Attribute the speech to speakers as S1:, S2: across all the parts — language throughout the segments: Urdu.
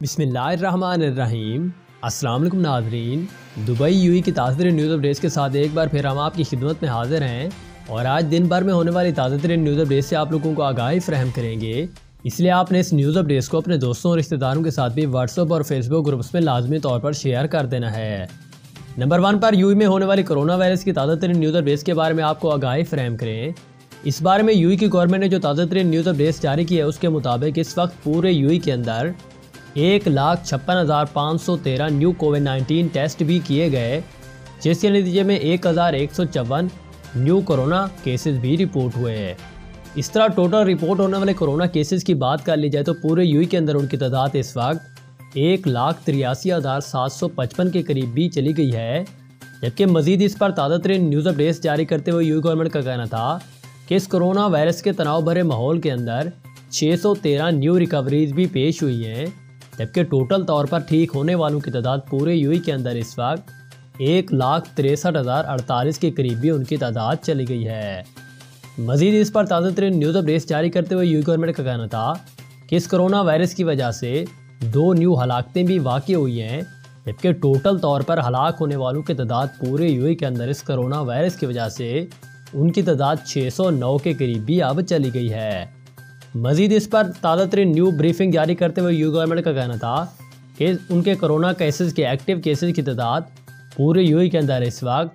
S1: بسم اللہ الرحمن الرحیم۔ السلام علیکم ناظرین، دبئی یو ای کی تازہ ترین نیوز اپڈیٹس کے ساتھ ایک بار پھر ہم آپ کی خدمت میں حاضر ہیں اور آج دن بھر میں ہونے والی تازہ ترین نیوز اپڈیٹس سے آپ لوگوں کو آگاہی فراہم کریں گے، اس لیے آپ نے اس نیوز اپڈیٹس کو اپنے دوستوں اور رشتہ داروں کے ساتھ بھی واٹس ایپ اور فیس بک گروپس میں لازمی طور پر شیئر کر دینا ہے۔ نمبر 1 پر یو ای میں ہونے والی کرونا وائرس کی تازہ ترین نیوز اپڈیٹس کے بارے میں آپ کو آگاہی فراہم کریں۔ اس بارے میں یو ای کی گورنمنٹ نے جو تازہ ترین نیوز اپڈیٹس جاری کی ہے اس کے مطابق اس وقت پورے یو ای کے اندر 1,56,513 نیو کووڈ-19 ٹیسٹ بھی کیے گئے، جس کے نتیجے میں 1,154 نیو کرونا کیسز بھی رپورٹ ہوئے ہیں۔ اس طرح ٹوٹل رپورٹ ہونے والے کرونا کیسز کی بات کر لی جائے تو پورے یو ای کے اندر ان کی تعداد اس وقت 1,83,755 کے قریب بھی چلی گئی ہے، جبکہ مزید اس پر تازہ ترین نیوز اپڈیٹس جاری کرتے ہوئے یو ای گورنمنٹ کا کہنا تھا کہ اس کرونا وائرس کے تناؤ بھرے ماحول کے اندر 613 نیو ریکوریز بھی پیش ہوئی ہیں، جبکہ ٹوٹل طور پر ٹھیک ہونے والوں کی تعداد پورے یو ای کے اندر اس وقت 1,63,048 کے قریب بھی ان کی تعداد چلی گئی ہے۔ مزید اس پر تازہ ترین نیوز اپڈیٹس جاری کرتے ہوئے یو ای گورنمنٹ کا کہنا تھا کہ اس کرونا وائرس کی وجہ سے 2 نیو ہلاکتیں بھی واقع ہوئی ہیں، جبکہ ٹوٹل طور پر ہلاک ہونے والوں کی تعداد پورے یو ای کے اندر اس کرونا وائرس کی وجہ سے ان کی تعداد 609 کے قریب بھی اب چلی گئی ہے۔ مزید اس پر تازہ ترین نیو بریفنگ جاری کرتے ہوئے یو گورنمنٹ کا کہنا تھا کہ ان کے کرونا کیسز کے ایکٹیو کیسز کی تعداد پورے یو ای کے اندر اس وقت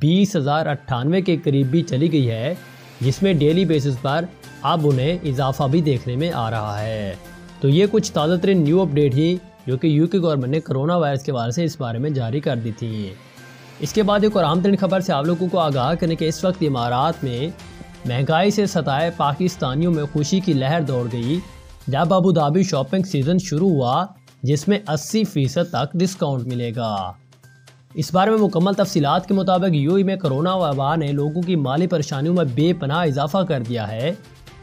S1: 20,098 کے قریب بھی چلی گئی ہے، جس میں ڈیلی بیسس پر اب انہیں اضافہ بھی دیکھنے میں آ رہا ہے۔ تو یہ کچھ تازہ ترین نیو اپڈیٹ ہی جو کہ یو کے گورنمنٹ نے کرونا وائرس کے بارے سے اس بارے میں جاری کر دی تھی۔ اس کے بعد ایک اور اہم ترین خبر سے آپ لوگوں کو آگاہ کرنے کہ اس وقت امارات میں مہنگائی سے ستائے پاکستانیوں میں خوشی کی لہر دوڑ گئی جب ابوظہبی شاپنگ سیزن شروع ہوا، جس میں 80% تک ڈسکاؤنٹ ملے گا۔ اس بارے میں مکمل تفصیلات کے مطابق یو ای میں کرونا وبا نے لوگوں کی مالی پریشانیوں میں بے پناہ اضافہ کر دیا ہے،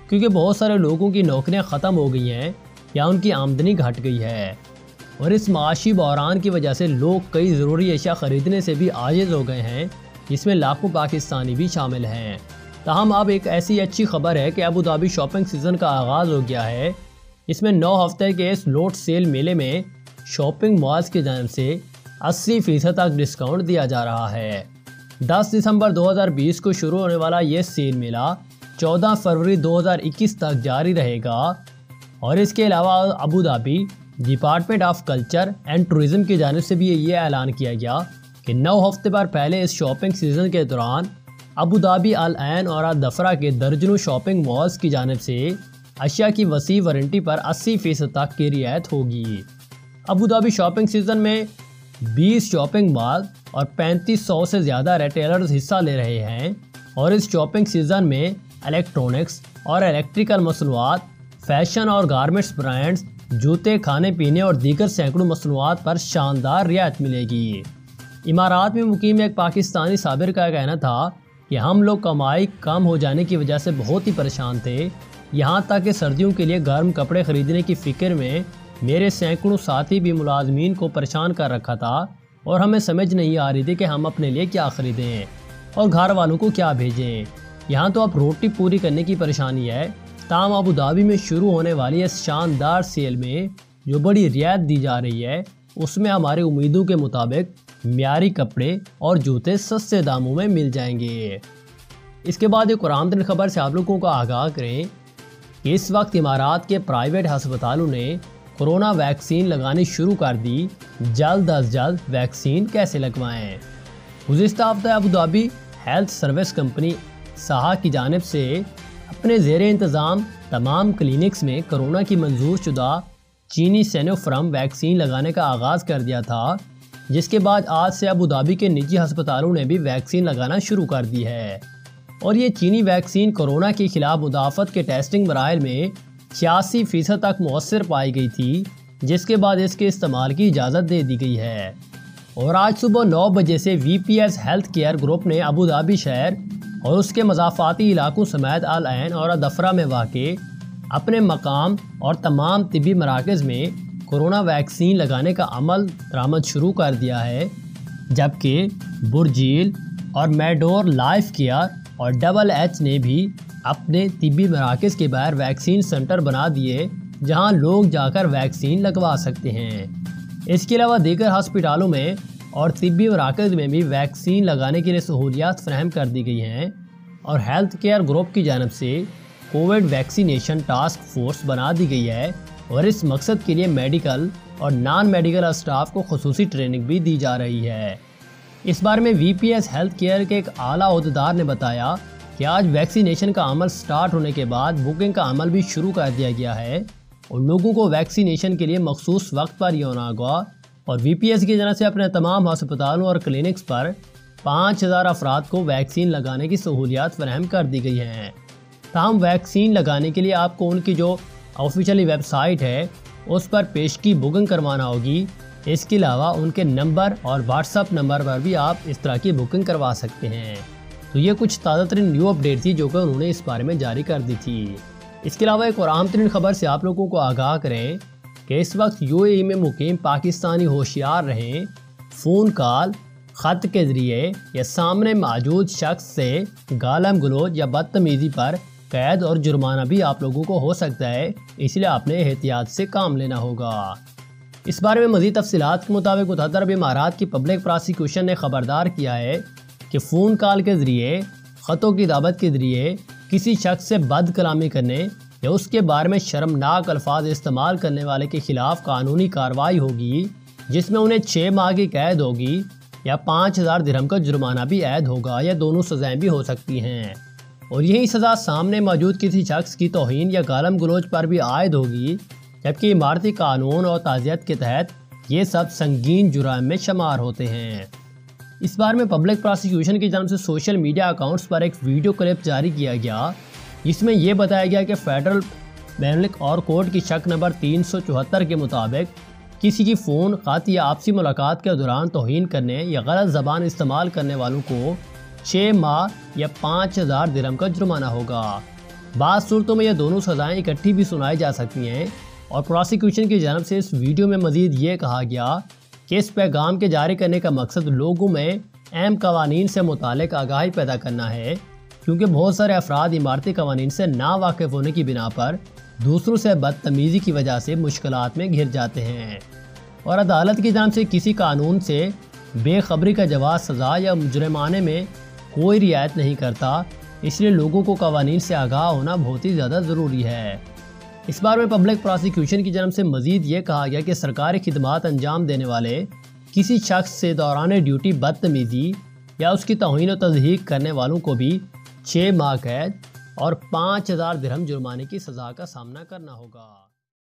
S1: کیونکہ بہت سارے لوگوں کی نوکریاں ختم ہو گئی ہیں یا ان کی آمدنی گھٹ گئی ہے، اور اس معاشی بحران کی وجہ سے لوگ کئی ضروری اشیاء خریدنے سے بھی عاجز ہو گئے ہیں، جس میں لاکھوں پاکستانی بھی شامل ہیں۔ تاہم اب ایک ایسی اچھی خبر ہے کہ ابوظہبی شاپنگ سیزن کا آغاز ہو گیا ہے، اس میں 9 ہفتے کے اس لوٹ سیل میلے میں شاپنگ مالز کی جانب سے 80% تک ڈسکاؤنٹ دیا جا رہا ہے۔ 10 دسمبر 2020 کو شروع ہونے والا یہ سیل میلہ 14 فروری 2021 تک جاری رہے گا، اور اس کے علاوہ Abu Dhabi department of culture and tourism کی جانب سے بھی یہ اعلان کیا گیا کہ 9 ہفتے پر پہلے اس شاپنگ سیزن کے دوران ابوظہبی العین اور الدفرہ کے درجنوں شاپنگ مالز کی جانب سے اشیاء کی وسیع وارنٹی پر 80% تک کی رعایت ہوگی۔ ابوظہبی شاپنگ سیزن میں 20 شاپنگ مال اور 3500 سے زیادہ ریٹیلرز حصہ لے رہے ہیں، اور اس شاپنگ سیزن میں الیکٹرونکس اور الیکٹریکل مصنوعات، فیشن اور گارمنٹس برانڈز، جوتے، کھانے پینے اور دیگر سینکڑوں مصنوعات پر شاندار رعایت ملے گی۔ امارات میں مقیم ایک پاکستانی صابر کا کہنا تھا کہ ہم لوگ کمائی کم ہو جانے کی وجہ سے بہت ہی پریشان تھے، یہاں تک کہ سردیوں کے لیے گرم کپڑے خریدنے کی فکر میں میرے سینکڑوں ساتھی بھی ملازمین کو پریشان کر رکھا تھا، اور ہمیں سمجھ نہیں آ رہی تھی کہ ہم اپنے لیے کیا خریدیں اور گھر والوں کو کیا بھیجیں۔ یہاں تو اب روٹی پوری کرنے کی پریشانی ہے۔ تاہم ابوظہبی میں شروع ہونے والی اس شاندار سیل میں جو بڑی رعایت دی جا رہی ہے، اس میں ہماری امیدوں کے مطابق معیاری کپڑے اور جوتے سستے داموں میں مل جائیں گے۔ اس کے بعد ایک اور اہم ترین خبر سے آپ لوگوں کو آگاہ کریں کہ اس وقت امارات کے پرائیویٹ ہسپتالوں نے کرونا ویکسین لگانی شروع کر دی۔ جلد از جلد ویکسین کیسے لگوائیں؟ گزشتہ ہفتہ Abu Dhabi health service company Saha کی جانب سے اپنے زیر انتظام تمام کلینکس میں کرونا کی منظور شدہ چینی سینوفارم ویکسین لگانے کا آغاز کر دیا تھا، جس کے بعد آج سے ابوظہبی کے نجی ہسپتالوں نے بھی ویکسین لگانا شروع کر دی ہے، اور یہ چینی ویکسین کرونا کے خلاف مدافعت کے ٹیسٹنگ مراحل میں 86% تک مؤثر پائی گئی تھی، جس کے بعد اس کے استعمال کی اجازت دے دی گئی ہے۔ اور آج صبح 9 بجے سے V P S healthcare group نے ابوظہبی شہر اور اس کے مضافاتی علاقوں سمیت العین اور الدفرہ میں واقع اپنے مقام اور تمام طبی مراکز میں کرونا ویکسین لگانے کا عمل درآمد شروع کر دیا ہے، جبکہ برجیل اور میڈور لائف کیئر اور ڈبل ایچ نے بھی اپنے طبی مراکز کے باہر ویکسین سنٹر بنا دیے، جہاں لوگ جا کر ویکسین لگوا سکتے ہیں۔ اس کے علاوہ دیگر ہسپتالوں میں اور طبی مراکز میں بھی ویکسین لگانے کے لیے سہولیات فراہم کر دی گئی ہیں، اور ہیلتھ کیئر گروپ کی جانب سے کووڈ ویکسینیشن ٹاسک فورس بنا دی گئی ہے، اور اس مقصد کے لیے میڈیکل اور نان میڈیکل اسٹاف کو خصوصی ٹریننگ بھی دی جا رہی ہے۔ اس بارے میں وی پی ایس ہیلتھ کیئر کے ایک اعلیٰ عہدیدار نے بتایا کہ آج ویکسینیشن کا عمل سٹارٹ ہونے کے بعد بکنگ کا عمل بھی شروع کر دیا گیا ہے، اور لوگوں کو ویکسینیشن کے لیے مخصوص وقت پر یہ ہونا ہوگا، اور وی پی ایس کی جانب سے اپنے تمام ہسپتالوں اور کلینکس پر 5000 افراد کو ویکسین لگانے کی سہولیات فراہم کر دی گئی ہیں۔ تاہم ویکسین لگانے کے لیے آپ کو ان کی جو آفیشیلی ویب سائٹ ہے اس پر پیشگی بکنگ کروانا ہوگی۔ اس کے علاوہ ان کے نمبر اور واٹس ایپ نمبر پر بھی آپ اس طرح کی بکنگ کروا سکتے ہیں۔ تو یہ کچھ تازہ ترین نیو اپڈیٹ تھی جو کہ انہوں نے اس بارے میں جاری کر دی تھی۔ اس کے علاوہ ایک اور عام ترین خبر سے آپ لوگوں کو آگاہ کریں کہ اس وقت یو اے ای میں مقیم پاکستانی ہوشیار رہیں، فون کال، خط کے ذریعے یا سامنے موجود شخص سے گالم گلوچ یا بدتمیزی پر قید اور جرمانہ بھی آپ لوگوں کو ہو سکتا ہے، اس لیے آپ نے احتیاط سے کام لینا ہوگا۔ اس بارے میں مزید تفصیلات کے مطابق متحدہ عرب امارات کی پبلک پراسیکیوشن نے خبردار کیا ہے کہ فون کال کے ذریعے، خطوں کی دعوت کے ذریعے کسی شخص سے بد کلامی کرنے یا اس کے بارے میں شرمناک الفاظ استعمال کرنے والے کے خلاف قانونی کارروائی ہوگی، جس میں انہیں 6 ماہ کی قید ہوگی یا 5000 درہم کا جرمانہ بھی عائد ہوگا، یا دونوں سزائیں بھی ہو سکتی ہیں، اور یہی سزا سامنے موجود کسی شخص کی توہین یا گالم گلوچ پر بھی عائد ہوگی، جبکہ امارتی قانون اور تعزیت کے تحت یہ سب سنگین جرائم میں شمار ہوتے ہیں۔ اس بار میں پبلک پراسیکیوشن کی جانب سے سوشل میڈیا اکاؤنٹس پر ایک ویڈیو کلپ جاری کیا گیا، جس میں یہ بتایا گیا کہ فیڈرل بینلک اور کورٹ کی شک نمبر 374 کے مطابق کسی کی فون، خط یا آپسی ملاقات کے دوران توہین کرنے یا غلط زبان استعمال کرنے والوں کو 6 ماہ یا 5000 درہم کا جرمانہ ہوگا۔ بعض صورتوں میں یہ دونوں سزائیں اکٹھی بھی سنائی جا سکتی ہیں، اور پراسیکیوشن کی جانب سے اس ویڈیو میں مزید یہ کہا گیا کہ اس پیغام کے جاری کرنے کا مقصد لوگوں میں اہم قوانین سے متعلق آگاہی پیدا کرنا ہے، کیونکہ بہت سارے افراد امارتی قوانین سے ناواقف ہونے کی بنا پر دوسروں سے بدتمیزی کی وجہ سے مشکلات میں گھر جاتے ہیں، اور عدالت کی جانب سے کسی قانون سے بے خبری کا جواز سزا یا جرمانے میں کوئی رعایت نہیں کرتا، اس لیے لوگوں کو قوانین سے آگاہ ہونا بہت ہی زیادہ ضروری ہے۔ اس بار میں پبلک پراسیکیوشن کی جانب سے مزید یہ کہا گیا کہ سرکاری خدمات انجام دینے والے کسی شخص سے دوران ڈیوٹی بدتمیزی یا اس کی توہین و تضحیک کرنے والوں کو بھی 6 ماہ قید اور 5000 درہم جرمانے کی سزا کا سامنا کرنا ہوگا۔